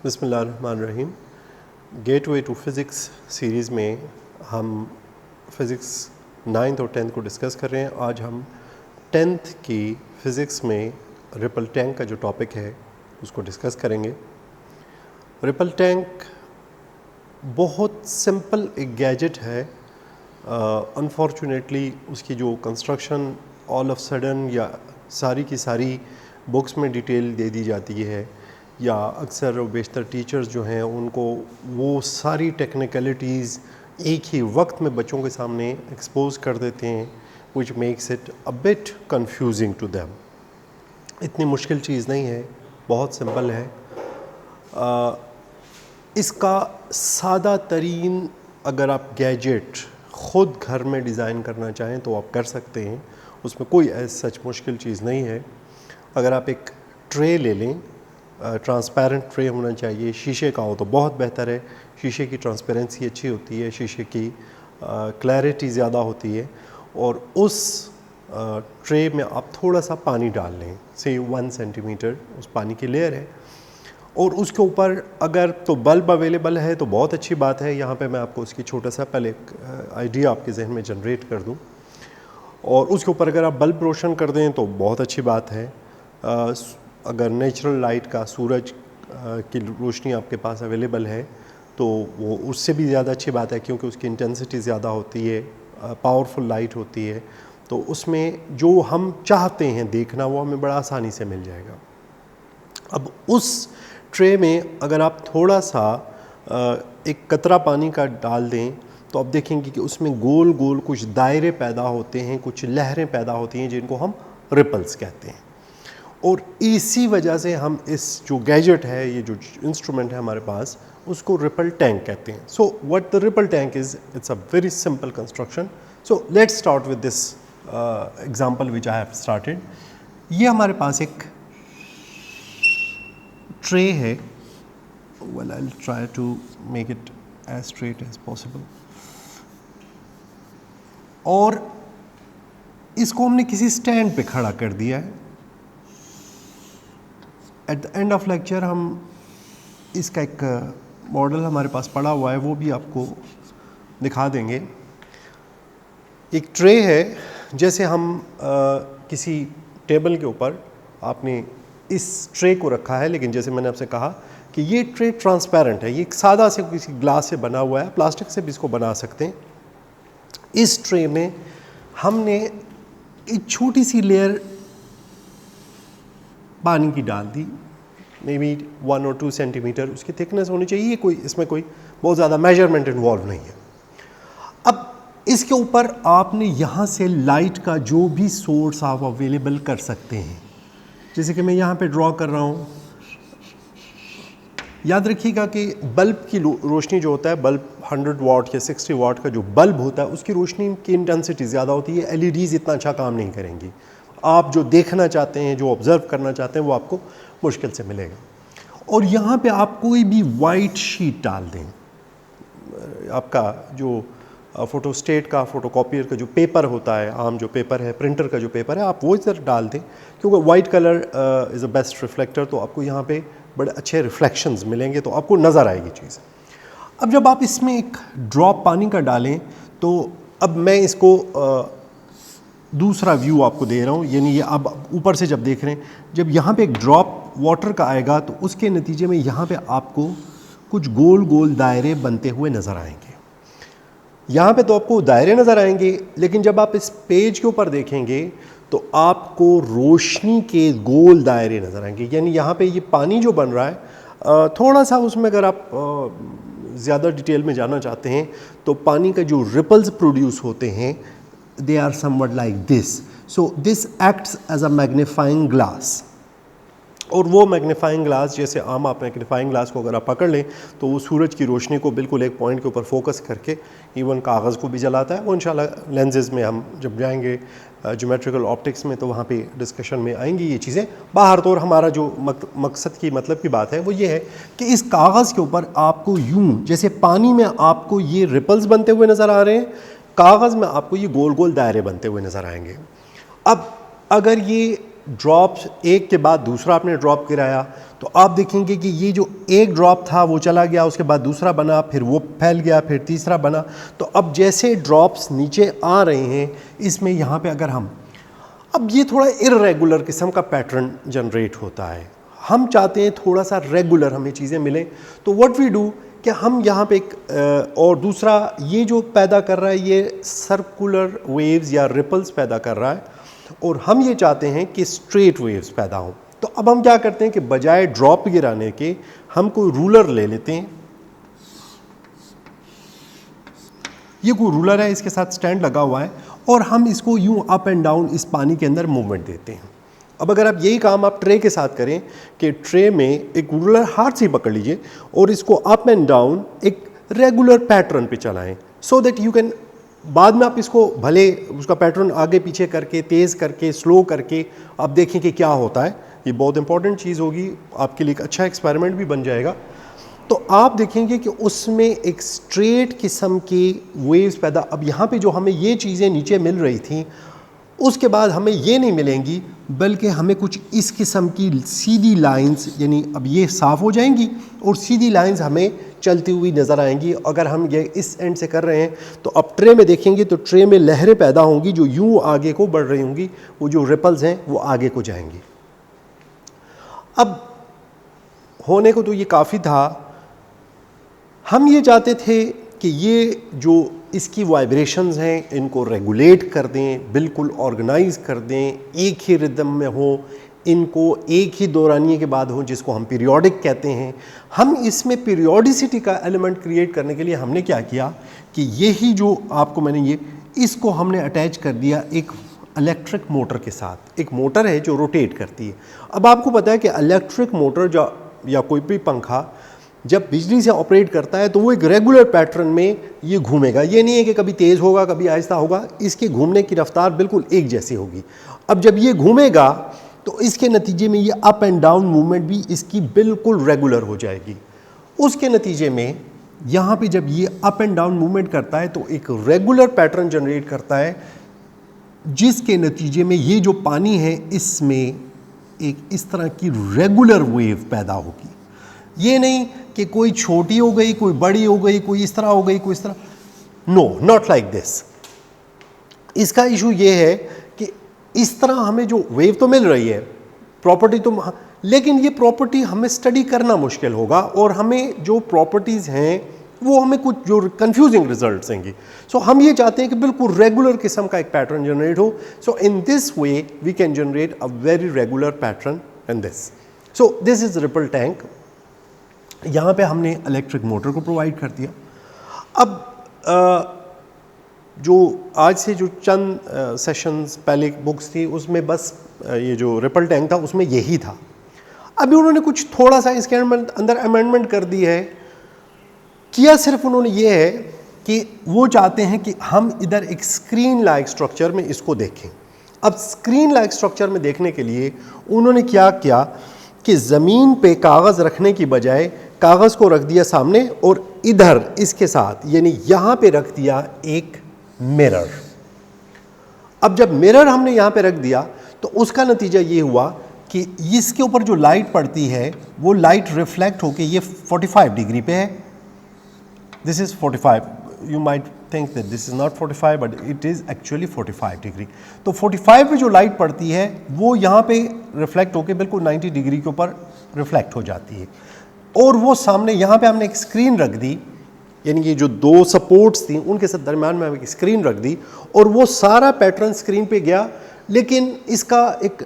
बिस्मिल्लाहिर्रहमानिर्रहीम। Gateway to physics series में हम फ़िज़िक्स 9th और 10th को डिस्कस कर रहे हैं। आज हम 10th की फ़िज़िक्स में रिपल टैंक का जो टॉपिक है उसको डिस्कस करेंगे। रिपल टैंक बहुत सिंपल एक गैजेट है। अनफॉर्चुनेटली उसकी जो कंस्ट्रक्शन ऑल ऑफ सडन या सारी की सारी बुक्स में डिटेल दे दी जाती है, या अक्सर बेशतर टीचर्स जो हैं उनको वो सारी टेक्निकलिटीज़ एक ही वक्त में बच्चों के सामने एक्सपोज कर देते हैं, which makes it a bit confusing to them. इतनी मुश्किल चीज़ नहीं है, बहुत सिंपल है। इसका सादा तरीन अगर आप गैजेट ख़ुद घर में डिज़ाइन करना चाहें तो आप कर सकते हैं, उसमें कोई ऐसा सच मुश्किल चीज़ नहीं है। अगर आप एक ट्रे ले लें, ट्रांसपेरेंट ट्रे होना चाहिए, शीशे का हो तो बहुत बेहतर है। शीशे की ट्रांसपेरेंसी अच्छी होती है, शीशे की क्लैरिटी ज़्यादा होती है। और उस ट्रे में आप थोड़ा सा पानी डाल लें, से 1 सेंटीमीटर उस पानी की लेयर है, और उसके ऊपर अगर तो बल्ब अवेलेबल है तो बहुत अच्छी बात है। यहाँ पे मैं आपको उसकी छोटा सा पहले एक आइडिया आपके जहन में जनरेट कर दूँ, और उसके ऊपर अगर आप बल्ब रोशन कर दें तो बहुत अच्छी बात है। अगर नेचुरल लाइट का सूरज की रोशनी आपके पास अवेलेबल है तो वो उससे भी ज़्यादा अच्छी बात है, क्योंकि उसकी इंटेंसिटी ज़्यादा होती है, पावरफुल लाइट होती है, तो उसमें जो हम चाहते हैं देखना वो हमें बड़ा आसानी से मिल जाएगा। अब उस ट्रे में अगर आप थोड़ा सा एक कतरा पानी का डाल दें तो आप देखेंगे कि उसमें गोल गोल कुछ दायरे पैदा होते हैं, कुछ लहरें पैदा होती हैं, जिनको हम रिपल्स कहते हैं। और इसी वजह से हम इस जो गैजेट है, ये जो इंस्ट्रूमेंट है हमारे पास, उसको रिपल टैंक कहते हैं। So what the ripple tank is, it's a very simple construction. So let's start with this example which I have started. ये हमारे पास एक ट्रे है। Well, I will try to make it as straight as possible. और इसको हमने किसी stand पे खड़ा कर दिया है। At the end of lecture हम इसका एक मॉडल हमारे पास पड़ा हुआ है, वो भी आपको दिखा देंगे। एक ट्रे है, जैसे हम किसी टेबल के ऊपर आपने इस ट्रे को रखा है, लेकिन जैसे मैंने आपसे कहा कि ये ट्रे ट्रांसपेरेंट है, ये एक सादा से किसी ग्लास से बना हुआ है, प्लास्टिक से भी इसको बना सकते हैं। इस ट्रे में हमने एक छोटी सी लेयर पानी की डाल दी, मे बी 1 और 2 सेंटीमीटर उसकी थिकनेस होनी चाहिए। कोई इसमें कोई बहुत ज़्यादा मेजरमेंट इन्वॉल्व नहीं है। अब इसके ऊपर आपने यहाँ से लाइट का जो भी सोर्स आप अवेलेबल कर सकते हैं, जैसे कि मैं यहाँ पे ड्रॉ कर रहा हूँ। याद रखिएगा कि बल्ब की रोशनी जो होता है, बल्ब 100 वाट या 60 वाट का जो बल्ब होता है, उसकी रोशनी की इंटेंसिटी ज़्यादा होती है। एलईडीज़ इतना अच्छा काम नहीं करेंगी। आप जो देखना चाहते हैं, जो ऑब्ज़र्व करना चाहते हैं, वो आपको मुश्किल से मिलेगा। और यहाँ पे आप कोई भी वाइट शीट डाल दें, आपका जो फोटोस्टेट का, फोटोकॉपियर का जो पेपर होता है, आम जो पेपर है, प्रिंटर का जो पेपर है, आप वो इधर डाल दें, क्योंकि white colour is a best reflector. तो आपको यहाँ पे बड़े अच्छे रिफ्लेक्शंस मिलेंगे, तो आपको नज़र आएगी चीज़। अब जब आप इसमें एक ड्रॉप पानी का डालें, तो अब मैं इसको दूसरा व्यू आपको दे रहा हूँ, यानी ये अब ऊपर से जब देख रहे हैं, जब यहाँ पे एक ड्रॉप वाटर का आएगा तो उसके नतीजे में यहाँ पे आपको कुछ गोल गोल दायरे बनते हुए नज़र आएंगे। यहाँ पे तो आपको दायरे नज़र आएंगे, लेकिन जब आप इस पेज के ऊपर देखेंगे तो आपको रोशनी के गोल दायरे नज़र आएंगे। यानी यहाँ पे ये पानी जो बन रहा है, थोड़ा सा उसमें अगर आप ज़्यादा डिटेल में जाना चाहते हैं तो पानी का जो रिपल्स प्रोड्यूस होते हैं, they are somewhat like this. So this acts as a magnifying glass. और वो मैग्नीफाइंग ग्लास, जैसे आम आप मैग्नीफाइंग ग्लास को अगर आप पकड़ लें तो वो सूरज की रोशनी को बिल्कुल एक पॉइंट के ऊपर फोकस करके इवन कागज़ को भी जलाता है। वो इंशाल्लाह लेंसेज में हम जब जाएंगे ज्योमेट्रिकल ऑप्टिक्स में तो वहाँ पे डिस्कशन में आएंगी ये चीज़ें। बाहर तो और हमारा जो मकसद की मतलब की बात है वो ये है कि इस कागज़ के ऊपर आपको यूं, जैसे पानी में आपको ये रिपल्स बनते हुए नज़र आ रहे हैं, कागज़ में आपको ये गोल गोल दायरे बनते हुए नज़र आएंगे। अब अगर ये ड्रॉप्स एक के बाद दूसरा आपने ड्रॉप गिराया तो आप देखेंगे कि ये जो एक ड्रॉप था वो चला गया, उसके बाद दूसरा बना, फिर वो फैल गया, फिर तीसरा बना। तो अब जैसे ड्रॉप्स नीचे आ रहे हैं इसमें यहाँ पे अगर हम, अब ये थोड़ा इर्रेगुलर किस्म का पैटर्न जनरेट होता है, हम चाहते हैं थोड़ा सा रेगुलर हमें चीज़ें मिले। तो व्हाट वी डू कि हम यहाँ पे एक और दूसरा ये जो पैदा कर रहा है ये सर्कुलर वेव्स या रिपल्स पैदा कर रहा है, और हम ये चाहते हैं कि स्ट्रेट वेव्स पैदा हों। तो अब हम क्या करते हैं कि बजाय ड्रॉप गिराने के हम कोई रूलर ले लेते हैं। ये कोई रूलर है, इसके साथ स्टैंड लगा हुआ है, और हम इसको यूं अप एंड डाउन इस पानी के अंदर मूवमेंट देते हैं। अब अगर आप यही काम आप ट्रे के साथ करें कि ट्रे में एक रूलर हाथ से पकड़ लीजिए और इसको अप एंड डाउन एक रेगुलर पैटर्न पे चलाएं, सो दैट यू कैन, बाद में आप इसको भले उसका पैटर्न आगे पीछे करके, तेज़ करके, स्लो करके आप देखें कि क्या होता है। ये बहुत इंपॉर्टेंट चीज़ होगी आपके लिए, एक अच्छा एक्सपेरिमेंट भी बन जाएगा। तो आप देखेंगे कि उसमें एक स्ट्रेट किस्म की वेव्स पैदा, अब यहाँ पे जो हमें ये चीज़ें नीचे मिल रही थी उसके बाद हमें ये नहीं मिलेंगी, बल्कि हमें कुछ इस किस्म की सीधी लाइंस, यानी अब ये साफ़ हो जाएंगी और सीधी लाइंस हमें चलती हुई नज़र आएंगी। अगर हम ये इस एंड से कर रहे हैं तो अब ट्रे में देखेंगे तो ट्रे में लहरें पैदा होंगी जो यूं आगे को बढ़ रही होंगी, वो जो रिपल्स हैं वो आगे को जाएंगी। अब होने को तो ये काफ़ी था, हम ये चाहते थे कि ये जो इसकी वाइब्रेशंस हैं इनको रेगुलेट कर दें, बिल्कुल ऑर्गेनाइज कर दें, एक ही रिदम में हो, इनको एक ही दौरानिए के बाद हो, जिसको हम पीरियोडिक कहते हैं। हम इसमें पीरियोडिसिटी का एलिमेंट क्रिएट करने के लिए हमने क्या किया कि यही जो आपको मैंने ये, इसको हमने अटैच कर दिया एक इलेक्ट्रिक मोटर के साथ। एक मोटर है जो रोटेट करती है। अब आपको पता है कि इलेक्ट्रिक मोटर जो या कोई भी पंखा जब बिजली से ऑपरेट करता है तो वो एक रेगुलर पैटर्न में ये घूमेगा। ये नहीं है कि कभी तेज़ होगा कभी आहिस्ता होगा, इसके घूमने की रफ्तार बिल्कुल एक जैसी होगी। अब जब ये घूमेगा तो इसके नतीजे में ये अप एंड डाउन मूवमेंट भी इसकी बिल्कुल रेगुलर हो जाएगी। उसके नतीजे में यहाँ पे जब ये अप एंड डाउन मूवमेंट करता है तो एक रेगुलर पैटर्न जनरेट करता है, जिसके नतीजे में ये जो पानी है इसमें एक इस तरह की रेगुलर वेव पैदा होगी। ये नहीं कि कोई छोटी हो गई, कोई बड़ी हो गई, कोई इस तरह हो गई, कोई इस तरह, नो, नॉट लाइक दिस। इसका इशू ये है कि इस तरह हमें जो वेव तो मिल रही है, प्रॉपर्टी तो, लेकिन ये प्रॉपर्टी हमें स्टडी करना मुश्किल होगा और हमें जो प्रॉपर्टीज़ हैं वो हमें कुछ जो कंफ्यूजिंग रिजल्ट्स देंगी। सो हम ये चाहते हैं कि बिल्कुल रेगुलर किस्म का एक पैटर्न जनरेट हो। So in this way we can generate a very regular pattern in this. So this is ripple tank. यहाँ पे हमने इलेक्ट्रिक मोटर को प्रोवाइड कर दिया। अब जो आज से जो चंद सेशंस पहले बुक्स थी उसमें बस ये जो रिपल टैंक था उसमें यही था। अभी उन्होंने कुछ थोड़ा सा इसके अंदर अमेंडमेंट कर दी है। किया सिर्फ उन्होंने ये है कि वो चाहते हैं कि हम इधर एक स्क्रीन लाइक स्ट्रक्चर में इसको देखें। अब स्क्रीन लाइक स्ट्रक्चर में देखने के लिए उन्होंने क्या किया कि ज़मीन पे कागज़ रखने की बजाय कागज़ को रख दिया सामने और इधर इसके साथ यानी यहाँ पे रख दिया एक मिरर। अब जब मिरर हमने यहाँ पे रख दिया तो उसका नतीजा ये हुआ कि इसके ऊपर जो लाइट पड़ती है वो लाइट रिफ्लेक्ट होके ये 45 डिग्री पे है। This is 45, you might think that this is not 45 but it is actually 45 degree. तो 45 पे जो लाइट पड़ती है वो यहाँ पे रिफ्लेक्ट होके बिल्कुल 90 डिग्री के ऊपर रिफ्लेक्ट हो जाती है। और वो सामने यहाँ पे हमने एक स्क्रीन रख दी, यानी ये जो दो सपोर्ट्स थी उनके साथ दरम्यान में एक स्क्रीन रख दी और वो सारा पैटर्न स्क्रीन पे गया। लेकिन इसका एक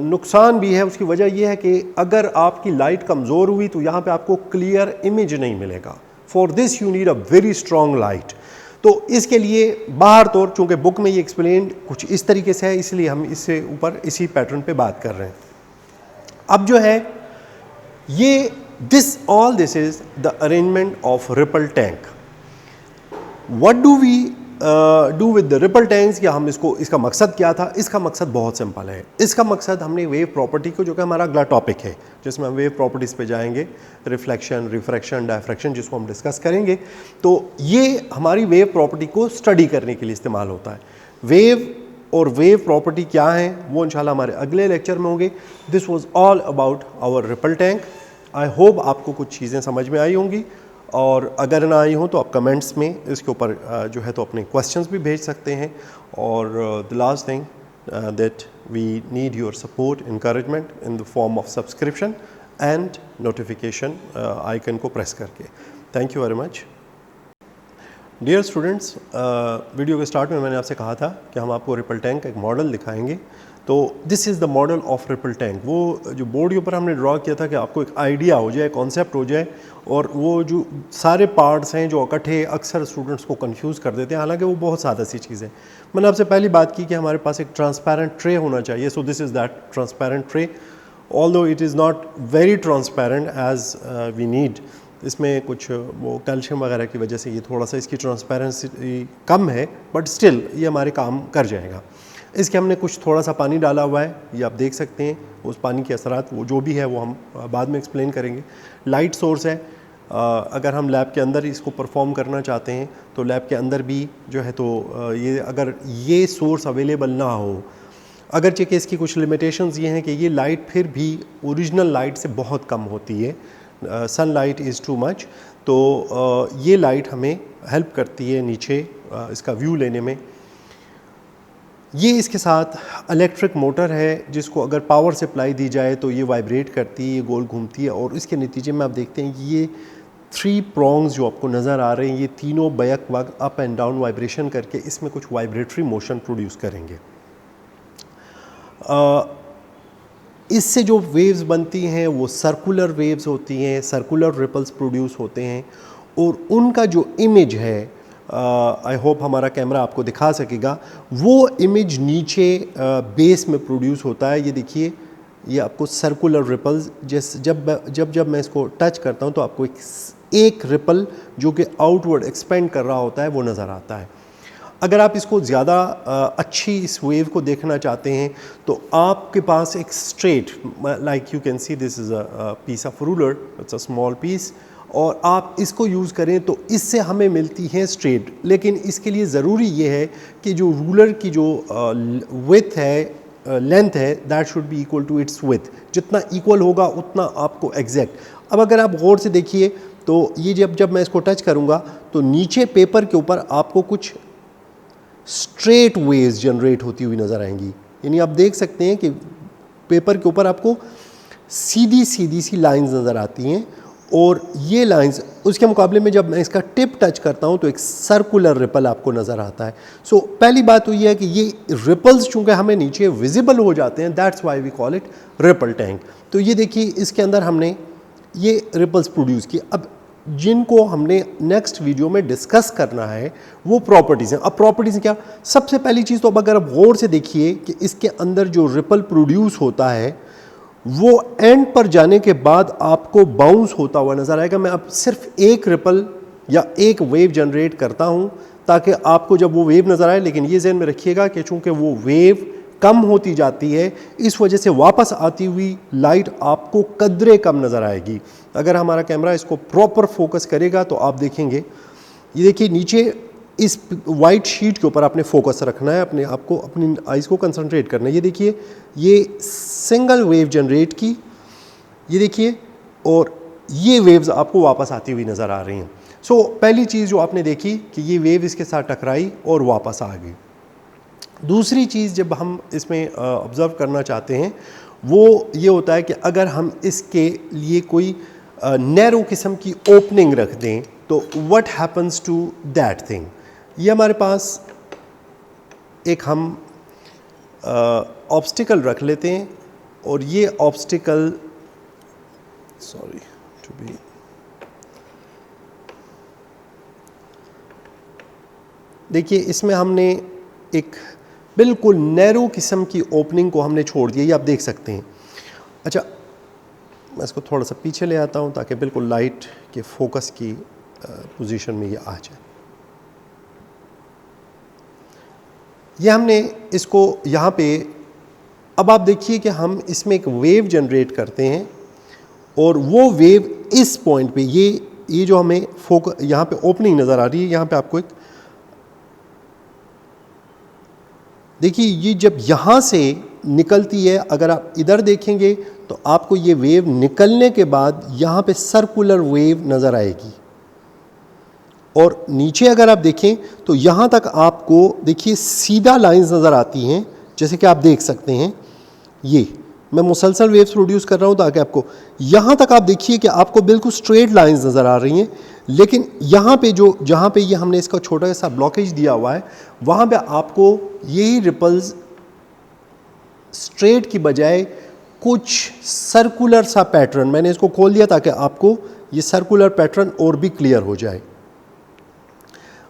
नुकसान भी है। उसकी वजह यह है कि अगर आपकी लाइट कमज़ोर हुई तो यहाँ पे आपको क्लियर इमेज नहीं मिलेगा। For this you need a very strong light. तो इसके लिए बाहर तौर, चूँकि बुक में ये एक्सप्लेन कुछ इस तरीके से है, इसलिए हम इससे ऊपर इसी पैटर्न पे बात कर रहे हैं। अब जो है ये all this is the arrangement of ripple tank. What do we do with the ripple tanks? या हम इसका मकसद क्या था? इसका मकसद बहुत सिंपल है। इसका मकसद हमने वेव प्रॉपर्टी को, जो कि हमारा अगला टॉपिक है जिसमें हम वेव प्रॉपर्टीज़ पे जाएंगे, रिफ्लेक्शन, रिफ्रैक्शन, डायफ्रैक्शन, जिसको हम डिस्कस करेंगे। तो ये हमारी वेव प्रॉपर्टी को स्टडी करने के लिए इस्तेमाल होता है। वेव और वेव प्रॉपर्टी क्या है वो इंशाल्लाह हमारे अगले लेक्चर में होंगे। This was all about our ripple tank. I hope आपको कुछ चीज़ें समझ में आई होंगी, और अगर ना आई हो तो आप कमेंट्स में इसके ऊपर जो है तो अपने क्वेश्चंस भी भेज सकते हैं। और the last thing that we need your support, encouragement in the form of subscription and notification icon को प्रेस करके। Thank you very much. Dear students, video के स्टार्ट में मैंने आपसे कहा था कि हम आपको रिपल टैंक का एक मॉडल दिखाएंगे। तो this is the model of ripple tank. वो जो बोर्ड के ऊपर हमने ड्रॉ किया था कि आपको एक आइडिया हो जाए, कॉन्सेप्ट हो जाए, और वो जो सारे पार्ट्स हैं जो इकट्ठे अक्सर स्टूडेंट्स को कंफ्यूज कर देते हैं, हालांकि वो बहुत सादा सी चीज़ है। मैंने आपसे पहली बात की कि हमारे पास एक ट्रांसपेरेंट ट्रे होना चाहिए। So this is that transparent tray, although it is not very transparent as we need. इसमें कुछ वो कैल्शियम वगैरह की वजह से ये थोड़ा सा इसकी ट्रांसपेरेंसी कम है, बट स्टिल ये हमारे काम कर जाएगा। इसके हमने कुछ थोड़ा सा पानी डाला हुआ है, ये आप देख सकते हैं। उस पानी के असरात वो जो भी है वो हम बाद में एक्सप्लेन करेंगे। लाइट सोर्स है, अगर हम लैब के अंदर इसको परफॉर्म करना चाहते हैं तो लैब के अंदर भी जो है तो ये अगर ये सोर्स अवेलेबल ना हो, अगरचे कि इसकी कुछ लिमिटेशंस ये हैं कि ये लाइट फिर भी ओरिजिनल लाइट से बहुत कम होती है, सनलाइट इज़ टू मच। तो ये लाइट हमें हेल्प करती है नीचे इसका व्यू लेने में। ये इसके साथ इलेक्ट्रिक मोटर है जिसको अगर पावर सप्लाई दी जाए तो ये वाइब्रेट करती है, ये गोल घूमती है, और इसके नतीजे में आप देखते हैं कि ये 3 प्रॉन्ग्स जो आपको नज़र आ रहे हैं, ये तीनों बैक वक्त अप एंड डाउन वाइब्रेशन करके इसमें कुछ वाइब्रेटरी मोशन प्रोड्यूस करेंगे। इससे जो वेव्स बनती हैं वो सर्कुलर वेव्स होती हैं, सर्कुलर रिपल्स प्रोड्यूस होते हैं, और उनका जो इमेज है, आई होप हमारा कैमरा आपको दिखा सकेगा, वो इमेज नीचे बेस में प्रोड्यूस होता है। ये देखिए, ये आपको सर्कुलर रिपल्स जैसे जब मैं इसको टच करता हूँ तो आपको एक रिपल जो कि आउटवर्ड एक्सपेंड कर रहा होता है वो नज़र आता है। अगर आप इसको ज़्यादा अच्छी इस वेव को देखना चाहते हैं तो आपके पास एक straight, like you can see this is a piece of ruler, it's a small piece, और आप इसको यूज़ करें तो इससे हमें मिलती है स्ट्रेट। लेकिन इसके लिए ज़रूरी ये है कि जो रूलर की जो विड्थ है, लेंथ है, that should be equal to it's width. जितना इक्वल होगा उतना आपको एग्जैक्ट। अब अगर आप गौर से देखिए तो ये जब मैं इसको टच करूँगा तो नीचे पेपर के ऊपर आपको कुछ स्ट्रेट वेव्स जनरेट होती हुई नज़र आएंगी। यानी आप देख सकते हैं कि पेपर के ऊपर आपको सीधी सीधी सी लाइंस नज़र आती हैं, और ये लाइंस उसके मुकाबले में जब मैं इसका टिप टच करता हूँ तो एक सर्कुलर रिपल आपको नज़र आता है। सो पहली बात तो ये है कि ये रिपल्स चूँकि हमें नीचे विजिबल हो जाते हैं, that's why we call it ripple tank. तो ये देखिए, इसके अंदर हमने ये रिपल्स प्रोड्यूस किए। अब जिनको हमने नेक्स्ट वीडियो में डिस्कस करना है वो प्रॉपर्टीज़ हैं। अब प्रॉपर्टीज़ क्या? सबसे पहली चीज़ तो अब अगर आप गौर से देखिए कि इसके अंदर जो रिपल प्रोड्यूस होता है वो एंड पर जाने के बाद आपको बाउंस होता हुआ नज़र आएगा। मैं अब सिर्फ एक रिपल या एक वेव जनरेट करता हूँ ताकि आपको जब वो वेव नज़र आए, लेकिन ये ज़हन में रखिएगा कि चूँकि वो वेव कम होती जाती है, इस वजह से वापस आती हुई लाइट आपको कदरे कम नज़र आएगी। अगर हमारा कैमरा इसको प्रॉपर फोकस करेगा तो आप देखेंगे, ये देखिए नीचे इस वाइट शीट के ऊपर आपने फोकस रखना है, अपने आपको अपनी आइज़ को कंसंट्रेट करना है। ये देखिए, ये सिंगल वेव जनरेट की, ये देखिए, और ये वेव्स आपको वापस आती हुई नज़र आ रही हैं। सो पहली चीज़ जो आपने देखी कि ये वेव इसके साथ टकराई और वापस आ गई। दूसरी चीज़ जब हम इसमें ऑब्ज़र्व करना चाहते हैं वो ये होता है कि अगर हम इसके लिए कोई नैरो किस्म की ओपनिंग रख दें तो what happens to that thing. ये हमारे पास एक हम ऑब्स्टिकल रख लेते हैं, और ये ऑब्स्टिकल देखिए, इसमें हमने एक बिल्कुल नैरो किस्म की ओपनिंग को हमने छोड़ दिया, ये आप देख सकते हैं। अच्छा, मैं इसको थोड़ा सा पीछे ले आता हूँ ताकि बिल्कुल लाइट के फोकस की पोजीशन में ये आ जाए। ये हमने इसको यहाँ पे, अब आप देखिए कि हम इसमें एक वेव जनरेट करते हैं, और वो वेव इस पॉइंट पे, ये जो हमें यहाँ पे ओपनिंग नज़र आ रही है, यहाँ पे आपको एक देखिए ये जब यहाँ से निकलती है, अगर आप इधर देखेंगे तो आपको ये वेव निकलने के बाद यहाँ पे सर्कुलर वेव नज़र आएगी, और नीचे अगर आप देखें तो यहाँ तक आपको देखिए सीधा लाइंस नज़र आती हैं, जैसे कि आप देख सकते हैं। ये मैं मुसलसल वेव्स प्रोड्यूस कर रहा हूँ ताकि आपको यहाँ तक आप देखिए कि आपको बिल्कुल स्ट्रेट लाइंस नज़र आ रही हैं, लेकिन यहाँ पे जो जहाँ पे ये हमने इसका छोटा सा ब्लॉकेज दिया हुआ है वहाँ पे आपको यही रिपल्स स्ट्रेट की बजाय कुछ सर्कुलर सा पैटर्न, मैंने इसको खोल दिया ताकि आपको ये सर्कुलर पैटर्न और भी क्लियर हो जाए।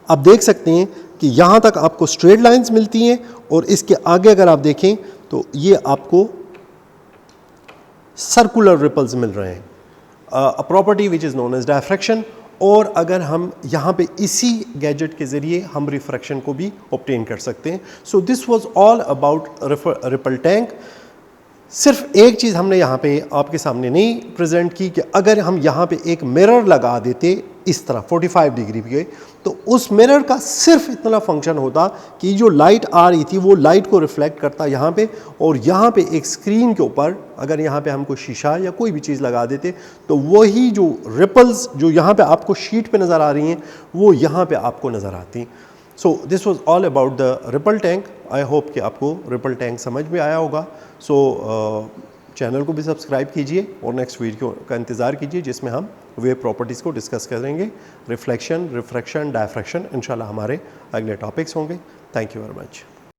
आप देख सकते हैं कि यहाँ तक आपको स्ट्रेट लाइंस मिलती हैं, और इसके आगे अगर आप देखें तो ये आपको सर्कुलर रिपल्स मिल रहे हैं, a property which is known as diffraction. और अगर हम यहाँ पे इसी गैजेट के ज़रिए हम रिफ्रैक्शन को भी ऑब्टेन कर सकते हैं। So this was all about ripple tank. सिर्फ एक चीज़ हमने यहाँ पे आपके सामने नहीं प्रेजेंट की कि अगर हम यहाँ पे एक मिरर लगा देते इस तरह 45 डिग्री पे, तो उस मिरर का सिर्फ इतना फंक्शन होता कि जो लाइट आ रही थी वो लाइट को रिफ्लेक्ट करता यहाँ पे, और यहाँ पे एक स्क्रीन के ऊपर अगर यहाँ पे हम कोई शीशा या कोई भी चीज़ लगा देते तो वही जो रिपल्स जो यहाँ पे आपको शीट पे नज़र आ रही हैं वो यहाँ पे आपको नज़र आती। So this was all about the ripple tank. I hope कि आपको रिपल टैंक समझ में आया होगा। सो चैनल को भी सब्सक्राइब कीजिए और नेक्स्ट वीडियो का इंतज़ार कीजिए जिसमें हम वेव प्रॉपर्टीज़ को डिस्कस करेंगे। रिफ्लेक्शन, रिफ्रैक्शन, डायफ्रैक्शन इंशाल्लाह हमारे अगले टॉपिक्स होंगे। Thank you very much.